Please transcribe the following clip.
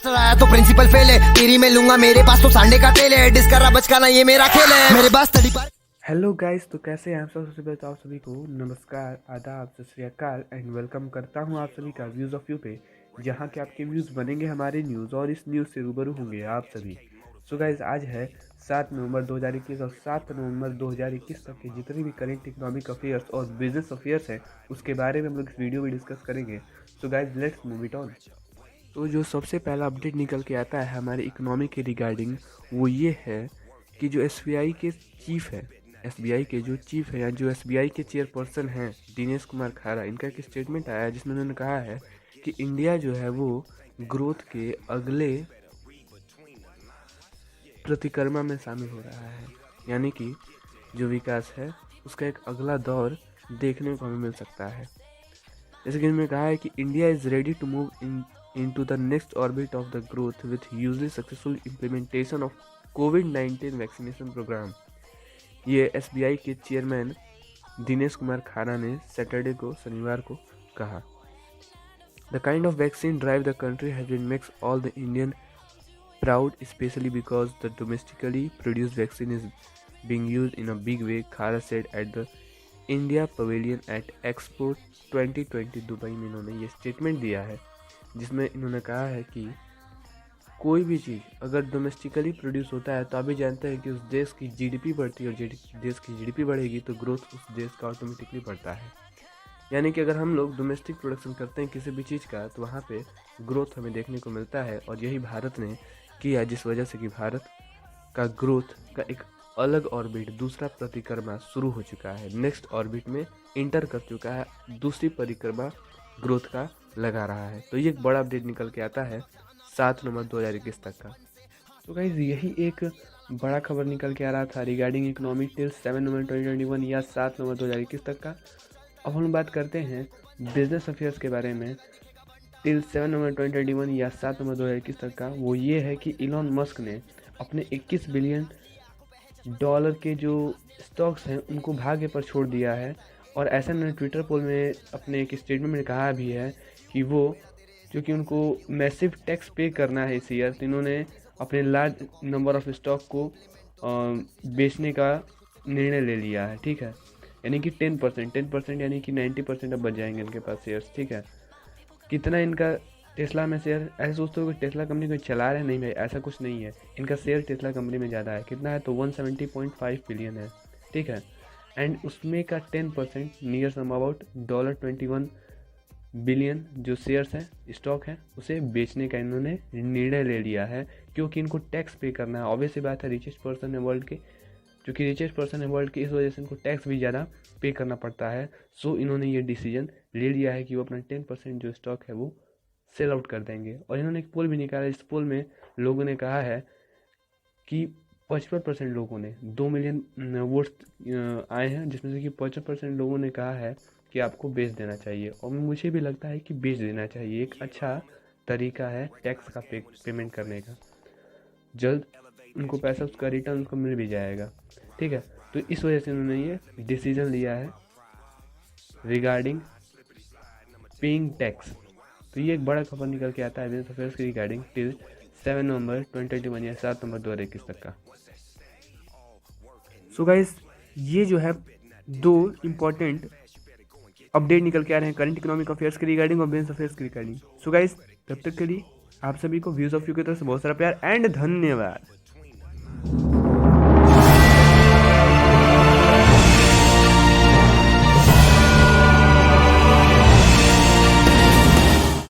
Master आया तो principal fail है, तेरी में लूंगा मेरे पास तो सांडे का तेल है, डिस्करा बचकाना ये मेरा खेल है, मेरे पास स्टडी पर। हेलो गाइस, तो कैसे हैं आप सब। सबसे पहले तो आप सभी को नमस्कार, आदाब, सत श्री अकाल एंड वेलकम करता हूं आप सभी का व्यूज़ ऑफ यू पे, जहां के आपके व्यूज़ बनेंगे हमारे न्यूज़ और इस न्यूज़ से रूबरू होंगे आप सभी। सो गाइस, आज है 7 नवंबर 2021 और 7 नवंबर 2021 तक के जितने भी करेंट इकोनॉमिक अफेयर्स और बिजनेस अफेयर्स हैं उसके बारे में हम लोग इस वीडियो में डिस्कस करेंगे। So guys, let's move it on. तो जो सबसे पहला अपडेट निकल के आता है हमारे इकोनॉमी के रिगार्डिंग, वो ये है कि जो एसबीआई के चीफ है, एसबीआई के जो चीफ है या जो एसबीआई के चेयरपर्सन हैं दिनेश कुमार खारा, इनका एक स्टेटमेंट आया है जिसमें उन्होंने कहा है कि इंडिया जो है वो ग्रोथ के अगले प्रतिक्रमा में शामिल हो रहा है, यानी कि जो विकास है उसका एक अगला दौर देखने को हमें मिल सकता है। जैसे कि उन्होंने कहा है कि India is ready to move into the next orbit of the growth with hugely successful implementation of COVID-19 vaccination programme. ये एसबीआई के चेयरमैन दिनेश कुमार खारा ने सैटरडे को, शनिवार को कहा। The kind of vaccine drive the country has been makes all the Indian proud, especially because the domestically produced vaccine is being used in a big way, Khara said at the India Pavilion at Expo 2020 Dubai में। इन्होंने ये statement दिया है जिसमें इन्होंने कहा है कि कोई भी चीज़ अगर डोमेस्टिकली प्रोड्यूस होता है तो आप भी जानते हैं कि उस देश की जीडीपी बढ़ती है, और देश की जीडीपी बढ़ेगी तो ग्रोथ उस देश का ऑटोमेटिकली बढ़ता है। यानी कि अगर हम लोग डोमेस्टिक प्रोडक्शन करते हैं किसी भी चीज़ का तो वहाँ पे ग्रोथ हमें देखने को मिलता है, और यही भारत ने किया, जिस वजह से कि भारत का ग्रोथ का एक अलग ऑर्बिट, दूसरा परिक्रमा शुरू हो चुका है, नेक्स्ट ऑर्बिट में इंटर कर चुका है, दूसरी परिक्रमा ग्रोथ का लगा रहा है। तो ये एक बड़ा अपडेट निकल के आता है 7 नवंबर 2021 तक का। तो गाइज, यही एक बड़ा खबर निकल के आ रहा था रिगार्डिंग इकोनॉमिक टिल 7 नवंबर 2021 या 7 नवंबर 2021 तक का। अब हम बात करते हैं बिजनेस अफेयर्स के बारे में टिल 7 नवंबर 2021 या 7 नवंबर 2021 तक का। वो ये है कि इलॉन मस्क ने अपने 21 बिलियन डॉलर के जो स्टॉक्स हैं उनको भाग्य पर छोड़ दिया है, और ऐसा उन्होंने ट्विटर पोल में अपने एक स्टेटमेंट में कहा भी है कि वो, क्योंकि उनको मैसिव टैक्स पे करना है इस ईयर, तो इन्होंने अपने लार्ज नंबर ऑफ स्टॉक को बेचने का निर्णय ले लिया है। ठीक है, यानी कि 10% यानी कि 90% अब बच जाएंगे इनके पास शेयर्स। ठीक है, कितना इनका टेस्ला में शेयर, ऐसे सोचते हो कि टेस्ला कंपनी को चला रहे हैं, नहीं भाई ऐसा कुछ नहीं है। इनका शेयर टेस्ला कंपनी में ज़्यादा है, कितना है तो 170.5 बिलियन है। ठीक है, एंड उसमें का 10% नियर सम अबाउट $21 बिलियन जो शेयर्स हैं, स्टॉक है, उसे बेचने का इन्होंने निर्णय ले लिया है, क्योंकि इनको टैक्स पे करना है। ऑब्वियस सी बात है, रिचेस्ट पर्सन है वर्ल्ड के, क्योंकि रिचेस्ट पर्सन है वर्ल्ड के, इस वजह से इनको टैक्स भी ज़्यादा पे करना पड़ता है। सो इन्होंने ये डिसीजन ले लिया है कि वो अपना 10% जो स्टॉक है वो सेल आउट कर देंगे। और इन्होंने एक पोल भी निकाला, इस पोल में लोगों ने कहा है कि 55% लोगों ने, 2 मिलियन वोट्स आए हैं, जिसमें से कि 55% लोगों ने कहा है कि आपको बेच देना चाहिए। और मुझे भी लगता है कि बेच देना चाहिए, एक अच्छा तरीका है टैक्स का पेमेंट करने का। जल्द उनको पैसा, उसका रिटर्न उनको मिल भी जाएगा। ठीक है, तो इस वजह से उन्होंने ये डिसीजन लिया है रिगार्डिंग पेइंग टैक्स। तो ये एक बड़ा खबर निकल के आता है बिजनेस अफेयर्स की रिगार्डिंग टिल 7 नवंबर 2021 या 7 नवंबर 2021 तक का। सो गाइस, ये जो है दो इम्पोर्टेंट अपडेट निकल के आ रहे हैं करंट इकोनॉमिक अफेयर्स के रिगार्डिंग और बिजनेस अफेयर्स के रिगार्डिंग। सो गाइस, तब तक के लिए आप सभी को व्यूज ऑफ यू की तरफ से बहुत सारा प्यार एंड धन्यवाद।